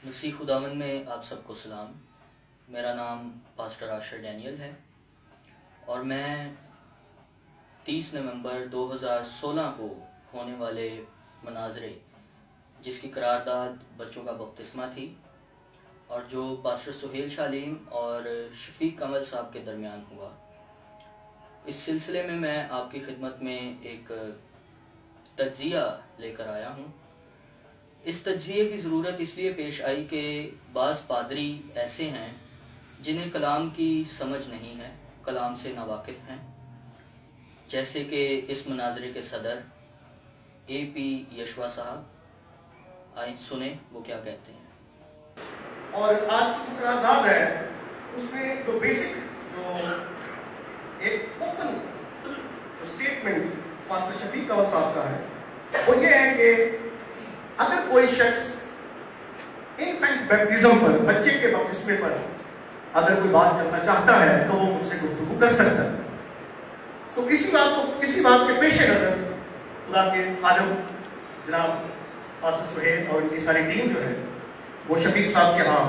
مسیح خداوند میں آپ سب کو سلام۔ میرا نام پاسٹر آشر ڈینیل ہے اور میں 30 نومبر 2016 کو ہونے والے مناظرے جس کی قرارداد بچوں کا بپتسمہ تھی اور جو پاسٹر سہیل شالیم اور شفیق کمل صاحب کے درمیان ہوا، اس سلسلے میں آپ کی خدمت میں ایک تجزیہ لے کر آیا ہوں۔ اس تجزیے کی ضرورت اس لیے پیش آئی کہ بعض پادری ایسے ہیں جنہیں کلام کی سمجھ نہیں ہے، کلام سے ناواقف ہیں، جیسے کہ اس مناظرے کے صدر AP یشوا صاحب۔ آئیں سنیں وہ کیا کہتے ہیں۔ اور آج کی جو قرارداد ہے اس میں جو بیسک جو ایک اوپن جو اسٹیٹمنٹ پاسٹر شفیق کمل صاحب کا ہے وہ یہ ہے کہ اگر کوئی شخص انفینٹ بیپٹزم پر، بچے کے بپتسمے پر اگر کوئی بات کرنا چاہتا ہے تو وہ مجھ سے گفتگو کر سکتا ہے۔ اسی بات کے پیش نظر خدا کے خادم جناب پاسٹر سہیل اور ان کی ساری ٹیم جو ہے وہ شفیق صاحب کے ہاں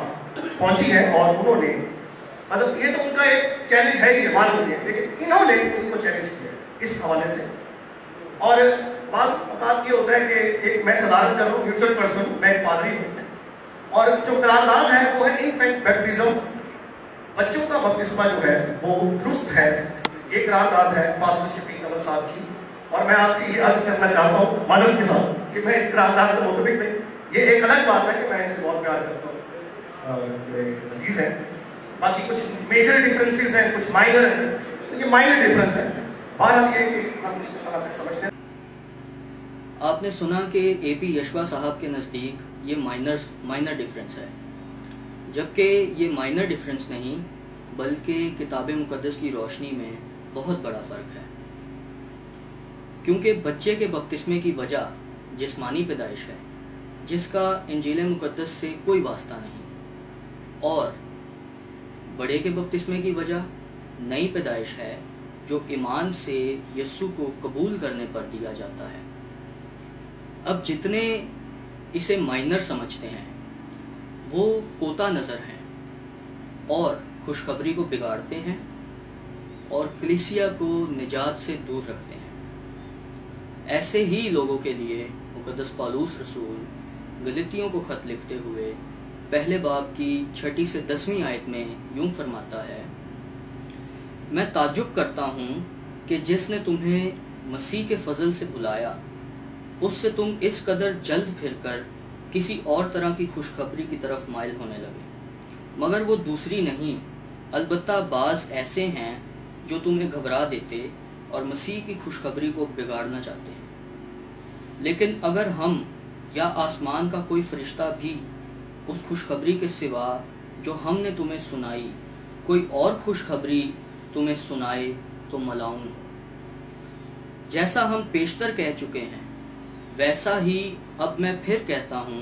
پہنچی ہے اور انہوں نے مطلب یہ تو ان کا ایک چیلنج ہے ہی معلوم ہے، لیکن انہوں نے ان کو چیلنج کیا اس حوالے سے۔ اور بعض اوقات یہ ہوتا ہے کہ ایک میں صدارت کر رہا ہوں، نیوٹرل پرسن، میں ایک پادری ہوں، اور جو قرارداد ہے وہ ہے انفینٹ بیپٹزم، بچوں کا بپتسمہ جو ہے وہ درست ہے۔ یہ قرارداد ہے پاسٹر شفیق کمل صاحب کی، اور میں آپ سے یہ عرض کرنا چاہتا ہوں معذرت کے ساتھ کہ میں اس قرارداد سے متفق نہیں۔ یہ ایک الگ بات ہے کہ میں اسے بہت پیار کرتا ہوں، عزیز ہے، باقی کچھ میجر ڈفرینسز ہیں، کچھ مائنر ہیں، تو یہ مائنر ڈفرینس ہے۔ بہرحال یہ کہ ہم اس کو تک سمجھتے ہیں۔ آپ نے سنا کہ AP یشوا صاحب کے نزدیک یہ مائنر ڈیفرنس ہے، جبکہ یہ مائنر ڈیفرنس نہیں بلکہ کتاب مقدس کی روشنی میں بہت بڑا فرق ہے، کیونکہ بچے کے بپتسمے کی وجہ جسمانی پیدائش ہے جس کا انجیل مقدس سے کوئی واسطہ نہیں، اور بڑے کے بپتسمے کی وجہ نئی پیدائش ہے جو ایمان سے یسوع کو قبول کرنے پر دیا جاتا ہے۔ اب جتنے اسے مائنر سمجھتے ہیں وہ کوتا نظر ہیں اور خوشخبری کو بگاڑتے ہیں اور کلیسیا کو نجات سے دور رکھتے ہیں۔ ایسے ہی لوگوں کے لیے مقدس پالوس رسول غلطیوں کو خط لکھتے ہوئے پہلے باب کی 6 سے 10 آیت میں یوں فرماتا ہے، میں تعجب کرتا ہوں کہ جس نے تمہیں مسیح کے فضل سے بلایا اس سے تم اس قدر جلد پھر کر کسی اور طرح کی خوشخبری کی طرف مائل ہونے لگے، مگر وہ دوسری نہیں، البتہ بعض ایسے ہیں جو تمہیں گھبرا دیتے اور مسیح کی خوشخبری کو بگاڑنا چاہتے ہیں۔ لیکن اگر ہم یا آسمان کا کوئی فرشتہ بھی اس خوشخبری کے سوا جو ہم نے تمہیں سنائی کوئی اور خوشخبری تمہیں سنائے تو ملعون ہو۔ جیسا ہم پیشتر کہہ چکے ہیں ویسا ہی اب میں پھر کہتا ہوں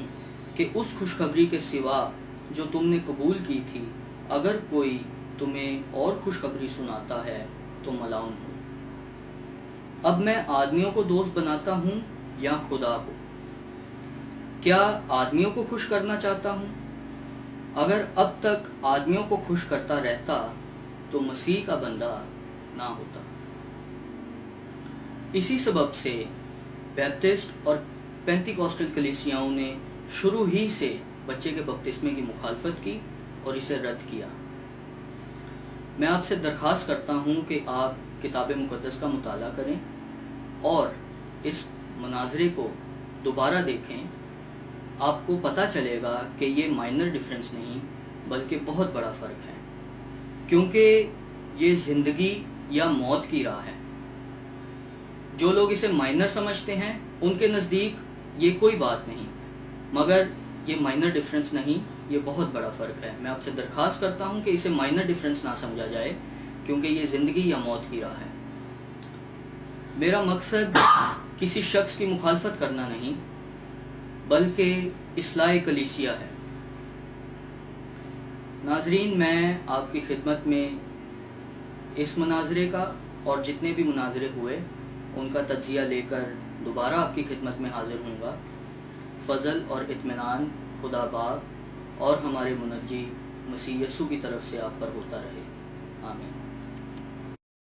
کہ اس خوشخبری کے سوا جو تم نے قبول کی تھی اگر کوئی تمہیں اور خوشخبری سناتا ہے تو ملعون ہو۔ اب میں آدمیوں کو دوست بناتا ہوں یا خدا کو؟ کیا آدمیوں کو خوش کرنا چاہتا ہوں؟ اگر اب تک آدمیوں کو خوش کرتا رہتا تو مسیح کا بندہ نہ ہوتا۔ اسی سبب سے بیپٹسٹ اور پینتیکوسٹل کلیسیاؤں نے شروع ہی سے بچے کے بپتسمے کی مخالفت کی اور اسے رد کیا۔ میں آپ سے درخواست کرتا ہوں کہ آپ کتاب مقدس کا مطالعہ کریں اور اس مناظرے کو دوبارہ دیکھیں، آپ کو پتہ چلے گا کہ یہ مائنر ڈیفرنس نہیں بلکہ بہت بڑا فرق ہے، کیونکہ یہ زندگی یا موت کی راہ ہے۔ جو لوگ اسے مائنر سمجھتے ہیں ان کے نزدیک یہ کوئی بات نہیں، مگر یہ مائنر ڈیفرنس نہیں، یہ بہت بڑا فرق ہے۔ میں آپ سے درخواست کرتا ہوں کہ اسے مائنر ڈیفرنس نہ سمجھا جائے، کیونکہ یہ زندگی یا موت کی راہ ہے۔ میرا مقصد کسی شخص کی مخالفت کرنا نہیں بلکہ اصلاح کلیسیا ہے۔ ناظرین، میں آپ کی خدمت میں اس مناظرے کا اور جتنے بھی مناظرے ہوئے ان کا تجزیہ لے کر دوبارہ آپ کی خدمت میں حاضر ہوں گا۔ فضل اور اطمینان خدا باپ اور ہمارے منجی مسیح یسوع کی طرف سے آپ پر ہوتا رہے، آمین۔